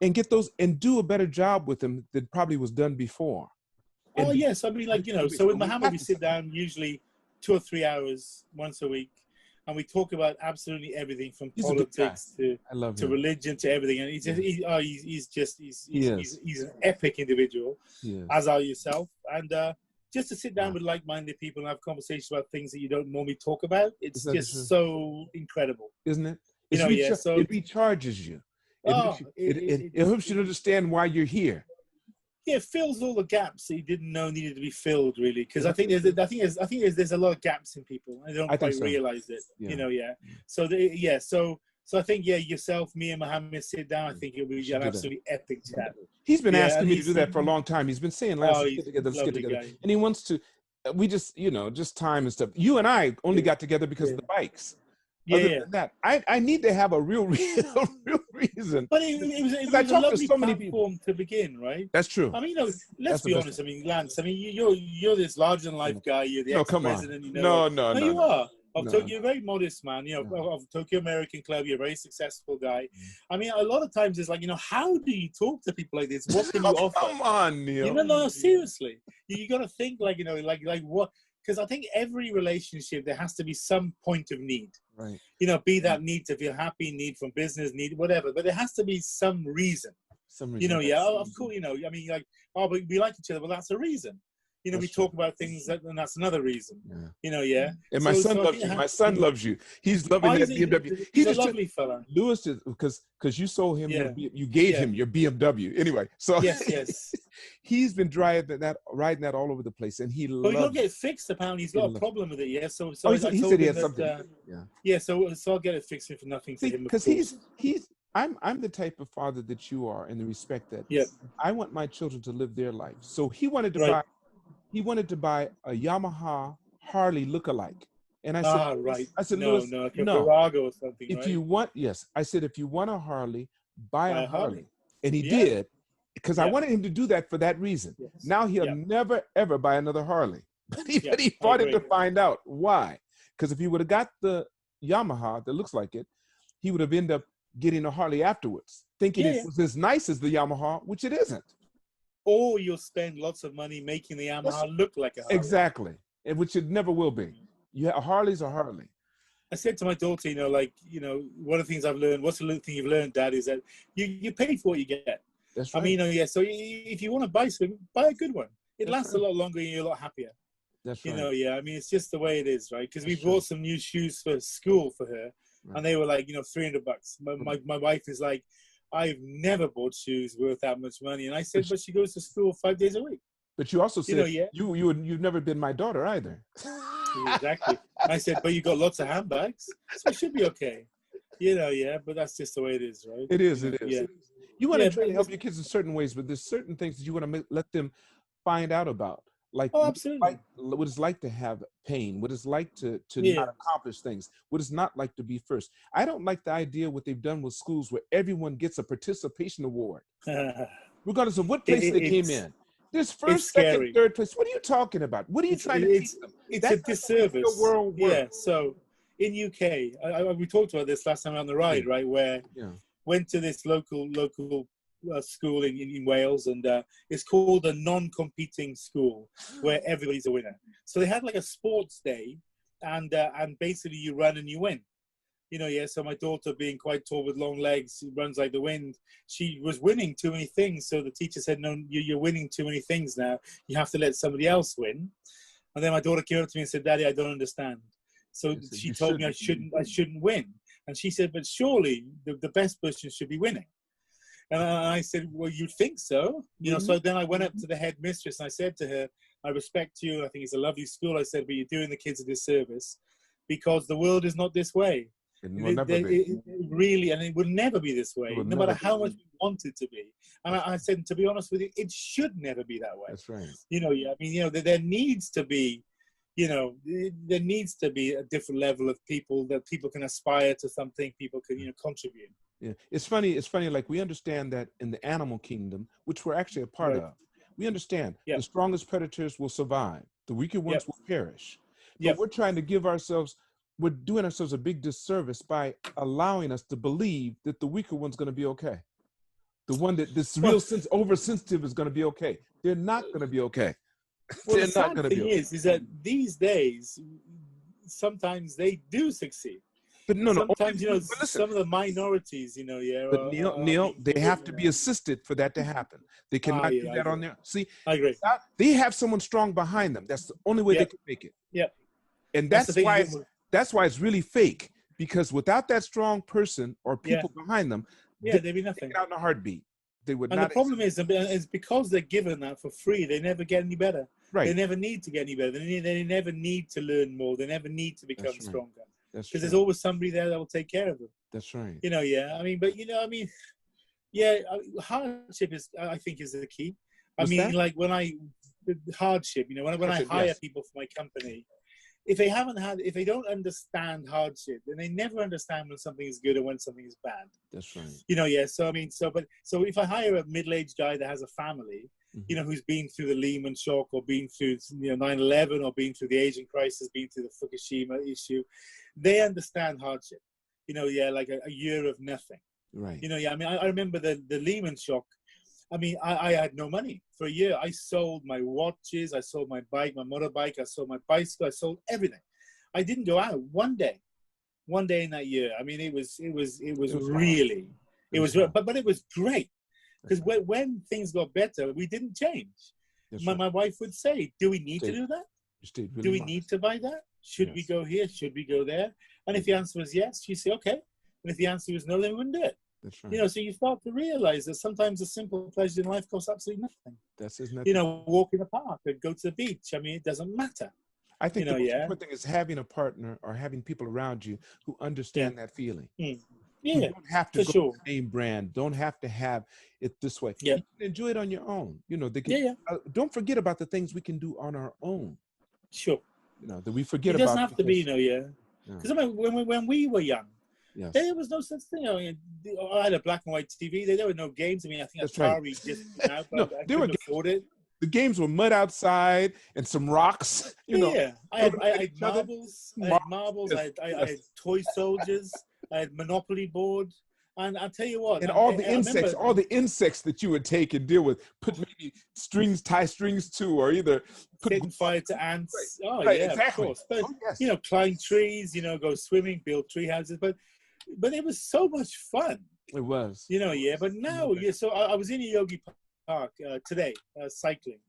and get those and do a better job with them than probably was done before. Oh yes, I mean so with Muhammad we sit down usually 2 or 3 hours once a week. And we talk about absolutely everything from politics to religion to everything. And he's an epic individual, as are yourself. And just to sit down with like-minded people and have conversations about things that you don't normally talk about, it's just so incredible. Isn't it? It recharges you. It helps you to understand why you're here. Yeah, it fills all the gaps that you didn't know needed to be filled, really. Because I think there's a lot of gaps in people. I don't quite realize it. So I think yourself, me, and Mohammed sit down. I think it'll be an absolutely epic chat. He's been asking me to do that for a long time. He's been saying, let's get together. Guy. And he wants to. We just time and stuff. You and I only got together because of the bikes. Other than that, I need to have a real reason. But it was a lovely platform to begin, right? That's true. I mean, let's be honest. I mean, Lance. I mean, you're this larger than life guy. You're the ex-president. No, you are. You're a very modest man. Of Tokyo American Club. You're a very successful guy. I mean, a lot of times it's like, how do you talk to people like this? What can you offer? Come on, Neil. No, seriously. You got to think like what. Because I think every relationship, there has to be some point of need. Right. Be that need to feel happy, need from business, need whatever. But there has to be some reason. Of course, I mean, like, but we like each other. Well, that's a reason. We talk about things, and that's another reason. Yeah. And my son loves you. My son loves you. He's loving that BMW. He's a lovely fella. Lewis is because you sold him. You gave him your BMW. Anyway, so yes. He's been riding that all over the place, and he loves. But he'll get it fixed. Apparently, he's got a problem with it. Yeah. So he said he had something. So I'll get it fixed for nothing for him. Because I'm the type of father that you are, in the respect that I want my children to live their life. So he wanted to buy. He wanted to buy a Yamaha Harley lookalike. And I said, I said, Lewis, like a Virago or something, if you want a Harley, buy a Harley. And he did, because I wanted him to do that for that reason. Yes. Now he'll never, ever buy another Harley. But he fought it to find out why. Because if he would have got the Yamaha that looks like it, he would have ended up getting a Harley afterwards, thinking it was as nice as the Yamaha, which it isn't. Or you'll spend lots of money making the Yamaha look like a Harley. Exactly, and which it never will be. A Harley's a Harley. I said to my daughter, one of the things I've learned, what's the little thing you've learned, Dad, is that you pay for what you get. That's right. I mean, so if you want to buy something, buy a good one. It lasts a lot longer and you're a lot happier. That's right. I mean, it's just the way it is, right? Because we bought some new shoes for school for her, and they were like, $300. My wife is like, I've never bought shoes worth that much money. And I said, but she goes to school 5 days a week. But you also said you've never been my daughter either. Exactly. I said, but you got lots of handbags, so it should be okay. Yeah, but that's just the way it is, right? It is. It is. Yeah. You want to Yeah, try but to help your kids in certain ways, but there's certain things that you want to let them find out about, like oh, absolutely. what it's like to have pain, what it's like to Yeah. not accomplish things, what it's not like to be first. I don't like the idea what they've done with schools where everyone gets a participation award, regardless of what place they came it's in. There's it's first, second, scary. third place. What are you talking about? What are you trying to teach them? It's a That's not the way the real disservice. world Yeah. works. So in UK, we talked about this last time on the ride, right? Where Yeah. went to this local school in Wales, and it's called a non-competing school where everybody's a winner. So they had like a sports day, and basically you run and you win. So my daughter, being quite tall with long legs, runs like the wind. She was winning too many things, so the teacher said, "No, you're winning too many things now. You have to let somebody else win." And then my daughter came up to me and said, "Daddy, I don't understand." So she told me I shouldn't win. And she said, "But surely the best person should be winning." And I said, "Well, you'd think so." So then I went up to the headmistress and I said to her, "I respect you. I think it's a lovely school." I said, "But you're doing the kids a disservice, because the world is not this way. It will never be. It really, and it will never be this way, no matter how much we want it to be." And I said, to be honest with you, it should never be that way. That's right. There needs to be, there needs to be a different level of people, that people can aspire to something, people can, contribute. Yeah, it's funny. Like, we understand that in the animal kingdom, which we're actually a part of, we understand the strongest predators will survive, the weaker ones will perish. But we're doing ourselves a big disservice by allowing us to believe that the weaker one's going to be okay. The one that's oversensitive is going to be okay. They're not going to be okay. Well, the sad thing is that these days, sometimes they do succeed. But sometimes, some of the minorities, But Neil, they have to be assisted for that to happen. They cannot do that on their. See, I agree. They have someone strong behind them. That's the only way they can make it. Yeah. And that's why it's really fake, because without that strong person or people behind them, they'd be nothing. Out in a heartbeat. They would not. And the problem is because they're given that for free, they never get any better. Right. They never need to get any better. They never need to learn more. They never need to become stronger. Because there's always somebody there that will take care of them. That's right. Hardship is, I think, is the key. Like hardship, when I hire people for my company, if they don't understand hardship, then they never understand when something is good and when something is bad. That's right. So if I hire a middle-aged guy that has a family, who's been through the Lehman shock, or been through 9/11, or been through the Asian crisis, been through the Fukushima issue, they understand hardship. Like a year of nothing. Right. I remember the Lehman shock. I had no money for a year. I sold my watches, I sold my bike, my motorbike, I sold my bicycle, I sold everything. I didn't go out one day in that year. It was really, but it was great, because when things got better, we didn't change. My wife would say, "Do we need to do that? Do we need to buy that? Should we go here? Should we go there?" And if the answer was yes, she'd say, "Okay." And if the answer was no, then we wouldn't do it. That's right. So you start to realize that sometimes the simple pleasures in life cost absolutely nothing. That's nothing. Walk in the park and go to the beach. It doesn't matter. I think the most important thing is having a partner or having people around you who understand that feeling. Yeah, you don't have to go sure. to the name brand. Don't have to have it this way. Yeah. You can enjoy it on your own. They can. Don't forget about the things we can do on our own. Sure. That we forget about. It doesn't have to be, Because when we were young, there was no such thing. I had a black and white TV. There were no games. I think Atari just came out, but I couldn't afford it. The games were mud outside and some rocks. I had marbles. I had toy soldiers. I had Monopoly board. And I'll tell you what. And all the insects that you would take and deal with, put maybe tie strings to, or either setting fire to ants. Right. Oh, right, yeah, exactly. Of course. But, climb trees, go swimming, build tree houses. But it was so much fun. It was. But now, so I was in a Yogi Park today, cycling.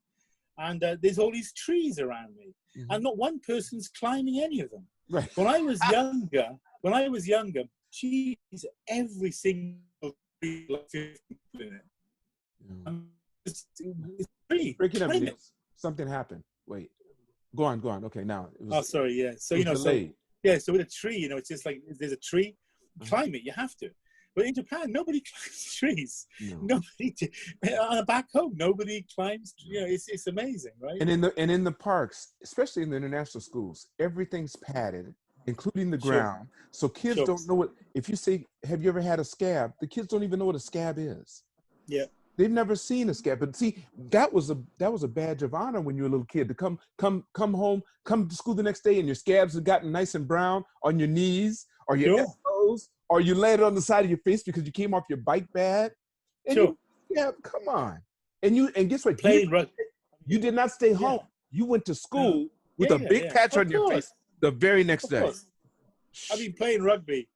And there's all these trees around me. Mm-hmm. And not one person's climbing any of them. Right. When I was younger, geez, every single tree, like 50 people in it. Yeah. It's free. Breaking up, something happened. Wait. Go on. Okay, now. Sorry, yeah. So, so with a tree, it's just like there's a tree, climb it. You have to. But in Japan, nobody climbs trees. No. Nobody. Back home, nobody climbs. You know, it's amazing, right? And in the parks, especially in the international schools, everything's padded, including the Sure. ground. So kids Sure. don't know what. If you say, "Have you ever had a scab?" The kids don't even know what a scab is. Yeah. They've never seen a scab. But see, that was a badge of honor when you were a little kid to come home, come to school the next day, and your scabs have gotten nice and brown on your knees or your Sure. elbows, or you landed on the side of your face because you came off your bike bad. And Sure. yeah, come on. And guess what? Playing rugby. You did not stay Yeah. home. You went to school with Yeah, a big yeah. patch Of on your course. face the very next Of day. course. I mean, playing rugby.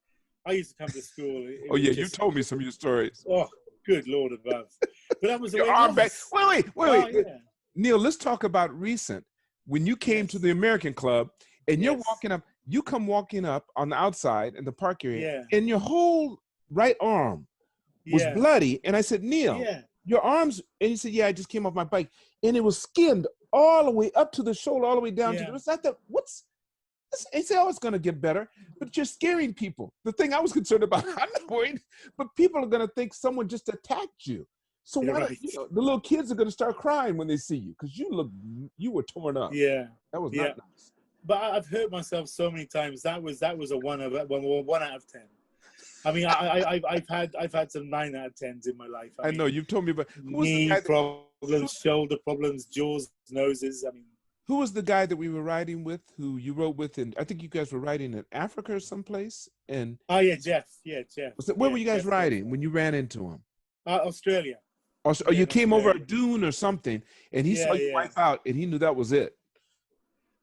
I used to come to school. Oh yeah, you told me some of your stories. Oh, good Lord above. But that was the way Your it arm back. was. Wait. Yeah. Neil, let's talk about recent. When you came to the American Club and you're walking up, you come walking up on the outside in the park area, and your whole right arm was bloody. And I said, Neil, your arms, and he said, yeah, I just came off my bike. And it was skinned all the way up to the shoulder, all the way down to the, was that the, what's, he said, oh, it's going to get better, but you're scaring people. The thing I was concerned about, I'm not worried, but people are going to think someone just attacked you. So why the little kids are going to start crying when they see you because you were torn up. Yeah. That was not nice. But I've hurt myself so many times. That was a one out of 10. I mean, I've had some 9 out of 10s in my life. I know you've told me, but knee problems, shoulder problems, jaws, noses. I mean, who was the guy that we were riding with? Who you rode with? And I think you guys were riding in Africa or someplace. And Jeff. Yeah, Jeff. Where were you guys riding when you ran into him? Australia. Or you came over a dune or something, and he saw you wipe out, and he knew that was it.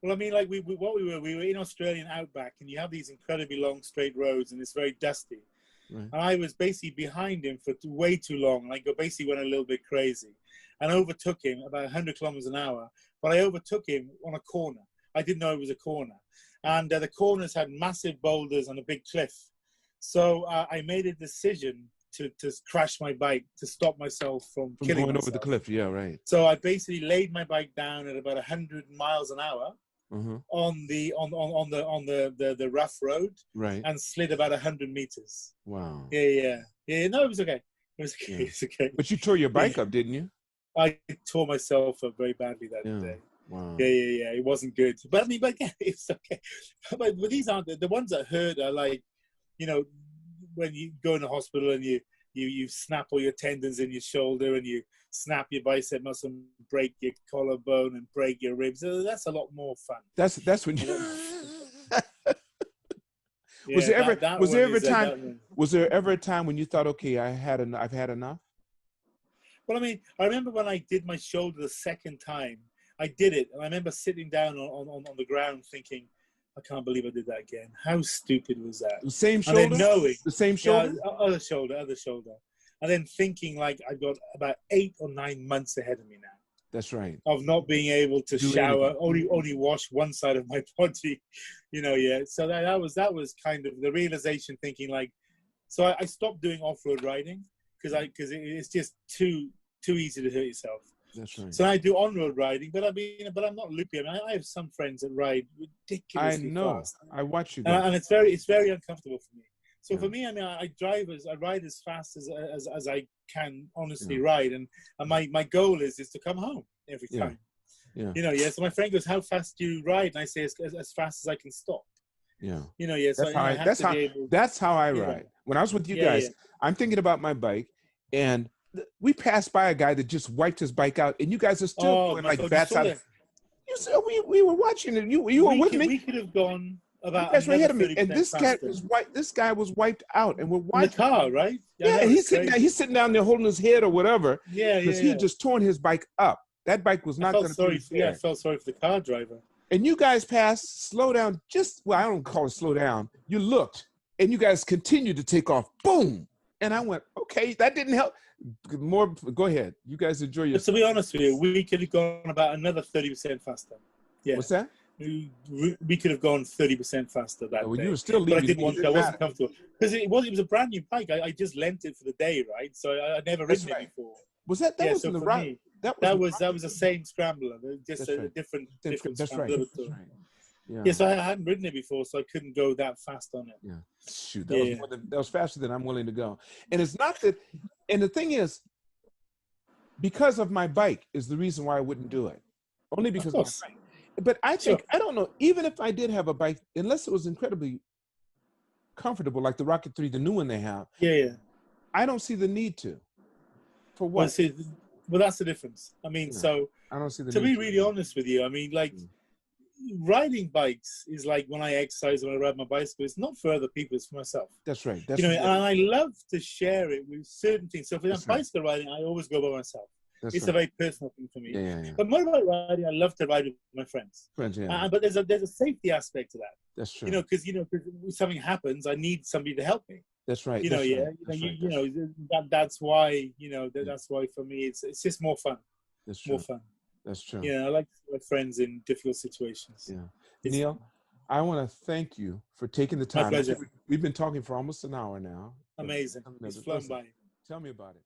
Well, I mean, like we were in Australian outback, and you have these incredibly long straight roads, and it's very dusty. Right. And I was basically behind him for way too long, and I basically went a little bit crazy, and overtook him about 100 kilometers an hour. But I overtook him on a corner. I didn't know it was a corner, and the corners had massive boulders and a big cliff. So I made a decision to crash my bike to stop myself from killing going myself. over the cliff. Yeah, right. So I basically laid my bike down at about 100 miles an hour on the rough road, right, and slid about 100 meters. Wow. Yeah. No, it was okay. It was okay. It's okay. But you tore your bike up, didn't you? I tore myself up very badly that day. Wow. Yeah. It wasn't good. But I mean, but yeah, it's okay. But these aren't the ones that hurt. Are like, you know, when you go in the hospital and you snap all your tendons in your shoulder and you snap your bicep muscle and break your collarbone and break your ribs. That's a lot more fun. That's when you. Was there ever a time when you thought, okay, I've had enough? Well, I mean, I remember when I did my shoulder the second time, I did it, and I remember sitting down on the ground thinking, I can't believe I did that again. How stupid was that? The same shoulder? And then knowing. The same shoulder? Yeah, other shoulder. And then thinking like I've got about 8 or 9 months ahead of me now. That's right. Of not being able to shower, only wash one side of my body, So that was kind of the realization, thinking like, so I stopped doing off-road riding because it's just too easy to hurt yourself. That's right. So I do on-road riding, but I'm not loopy. I mean, I have some friends that ride ridiculously fast. I watch you. And it's very uncomfortable for me. So for me, I mean, I ride as fast as I can honestly ride, and my goal is to come home every time. Yeah. So my friend goes, "How fast do you ride?" And I say, "As fast as I can stop." Yeah. That's how I ride. When I was with you guys, I'm thinking about my bike, and we passed by a guy that just wiped his bike out, and you guys are still going like bats out. You said we were watching it. You were with me. We could have gone about. That's right ahead of me, and this guy was wiped out, and we're watching in the car, right? Yeah, and he's sitting down there holding his head or whatever. Yeah, because he just torn his bike up. That bike was not going to be fair. Yeah, I felt sorry for the car driver. And you guys passed, slow down. I don't call it slow down. You looked, and you guys continued to take off. Boom, and I went, okay, that didn't help. More, go ahead. You guys enjoy yourself. But to be honest with you, we could have gone about another 30% faster. Yeah. What's that? We could have gone 30% faster that day. You were still leaving. But I didn't want to. I wasn't comfortable because it was a brand new bike. I just lent it for the day, right? So I'd never ridden it before. Was that was in the right? That was the same scrambler, just a different That's scrambler. right. That's right. Yeah. Yes, I hadn't ridden it before, so I couldn't go that fast on it. Yeah. Shoot, that was faster than I'm willing to go. And it's not that, and the thing is, because of my bike is the reason why I wouldn't do it. Only because of my bike. But I think, I don't know, even if I did have a bike, unless it was incredibly comfortable, like the Rocket 3, the new one they have. Yeah. I don't see the need to. For what? Well, that's the difference. I mean, so I don't see the to need be really honest with you, I mean, like riding bikes is like when I exercise, when I ride my bicycle, it's not for other people, it's for myself. That's right. And I love to share it with certain things. So for example, bicycle riding, I always go by myself. It's a very personal thing for me. But motorbike riding, I love to ride with my friends. But there's a safety aspect to that. That's true. Because if something happens, I need somebody to help me. That's right. That's why that's why for me it's just more fun. That's true. More fun. That's true. Yeah, I like to see my friends in difficult situations. Yeah. Neil, I want to thank you for taking the time. My pleasure. We've been talking for almost an hour now. Amazing. It's flown by. Tell me about it.